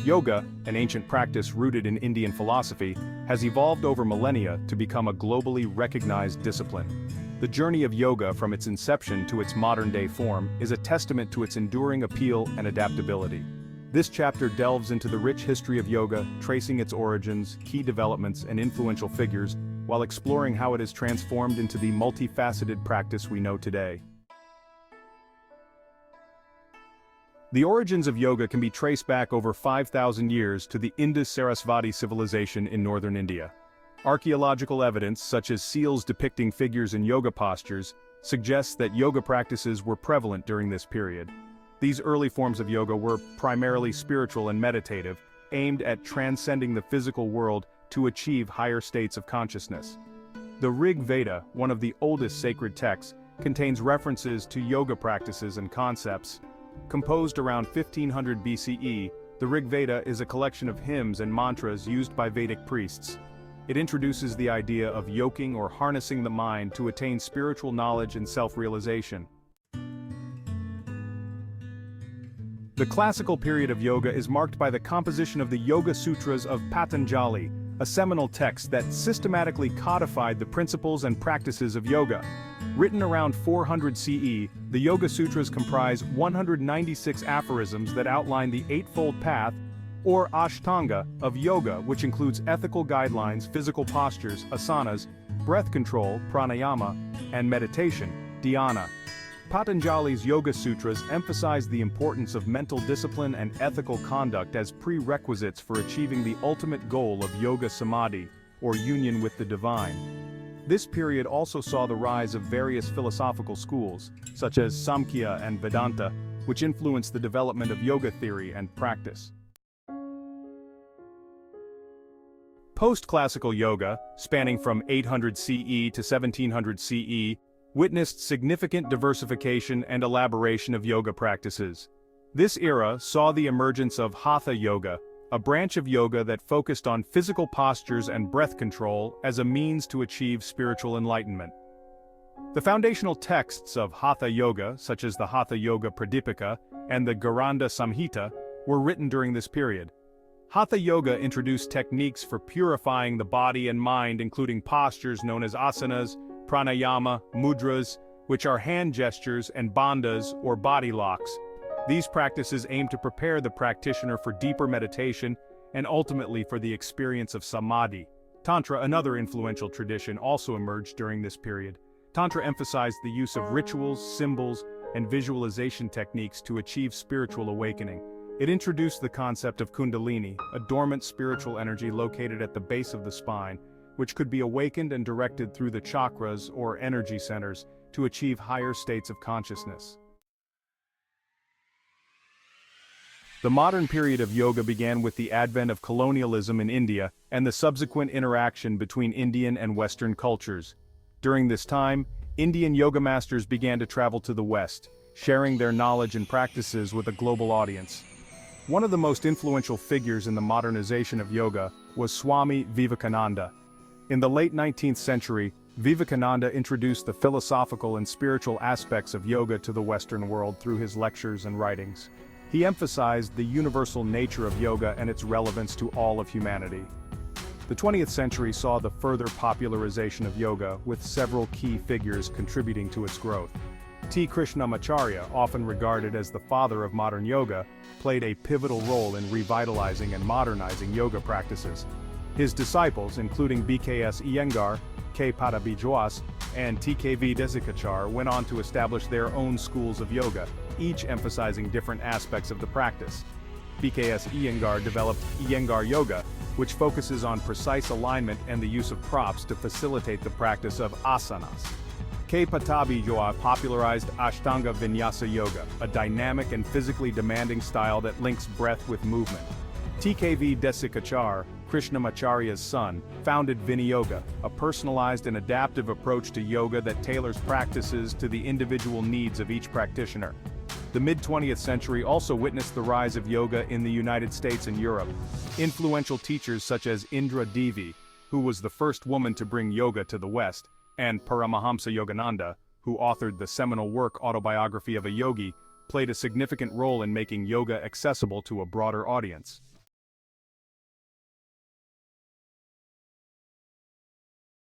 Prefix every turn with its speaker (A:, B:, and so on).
A: Yoga, an ancient practice rooted in Indian philosophy, has evolved over millennia to become a globally recognized discipline. The journey of yoga from its inception to its modern-day form is a testament to its enduring appeal and adaptability. This chapter delves into the rich history of yoga, tracing its origins, key developments, and influential figures, while exploring how it has transformed into the multifaceted practice we know today. The origins of yoga can be traced back over 5,000 years to the Indus-Sarasvati civilization in northern India. Archaeological evidence, such as seals depicting figures in yoga postures, suggests that yoga practices were prevalent during this period. These early forms of yoga were primarily spiritual and meditative, aimed at transcending the physical world to achieve higher states of consciousness. The Rig Veda, one of the oldest sacred texts, contains references to yoga practices and concepts. Composed around 1500 BCE, the Rig Veda is a collection of hymns and mantras used by Vedic priests. It introduces the idea of yoking or harnessing the mind to attain spiritual knowledge and self-realization. The classical period of yoga is marked by the composition of the Yoga Sutras of Patanjali, a seminal text that systematically codified the principles and practices of yoga. Written around 400 CE, the Yoga Sutras comprise 196 aphorisms that outline the Eightfold Path, or Ashtanga, of yoga, which includes ethical guidelines, physical postures, asanas, breath control, pranayama, and meditation, dhyana. Patanjali's Yoga Sutras emphasize the importance of mental discipline and ethical conduct as prerequisites for achieving the ultimate goal of yoga samadhi, or union with the divine. This period also saw the rise of various philosophical schools, such as Samkhya and Vedanta, which influenced the development of yoga theory and practice. Post-classical yoga, spanning from 800 CE to 1700 CE, witnessed significant diversification and elaboration of yoga practices. This era saw the emergence of Hatha Yoga, a branch of yoga that focused on physical postures and breath control as a means to achieve spiritual enlightenment. The foundational texts of Hatha Yoga, such as the Hatha Yoga Pradipika and the Garanda Samhita, were written during this period. Hatha Yoga introduced techniques for purifying the body and mind, including postures known as asanas, pranayama, mudras, which are hand gestures, and bandhas, or body locks. These practices aim to prepare the practitioner for deeper meditation and ultimately for the experience of samadhi. Tantra, another influential tradition, also emerged during this period. Tantra emphasized the use of rituals, symbols, and visualization techniques to achieve spiritual awakening. It introduced the concept of Kundalini, a dormant spiritual energy located at the base of the spine, which could be awakened and directed through the chakras or energy centers to achieve higher states of consciousness. The modern period of yoga began with the advent of colonialism in India and the subsequent interaction between Indian and Western cultures. During this time, Indian yoga masters began to travel to the West, sharing their knowledge and practices with a global audience. One of the most influential figures in the modernization of yoga was Swami Vivekananda. In the late 19th century, Vivekananda introduced the philosophical and spiritual aspects of yoga to the Western world through his lectures and writings. He emphasized the universal nature of yoga and its relevance to all of humanity. The 20th century saw the further popularization of yoga, with several key figures contributing to its growth. T. Krishnamacharya, often regarded as the father of modern yoga, played a pivotal role in revitalizing and modernizing yoga practices. His disciples, including BKS Iyengar, K. Padabijwas, and TKV Desikachar, went on to establish their own schools of yoga, each emphasizing different aspects of the practice. BKS Iyengar developed Iyengar Yoga, which focuses on precise alignment and the use of props to facilitate the practice of asanas. K. Pattabhi popularized Ashtanga Vinyasa Yoga, a dynamic and physically demanding style that links breath with movement. TKV Desikachar, Krishnamacharya's son, founded Viniyoga, a personalized and adaptive approach to yoga that tailors practices to the individual needs of each practitioner. The mid-20th century also witnessed the rise of yoga in the United States and Europe. Influential teachers such as Indra Devi, who was the first woman to bring yoga to the West, and Paramahamsa Yogananda, who authored the seminal work Autobiography of a Yogi, played a significant role in making yoga accessible to a broader audience.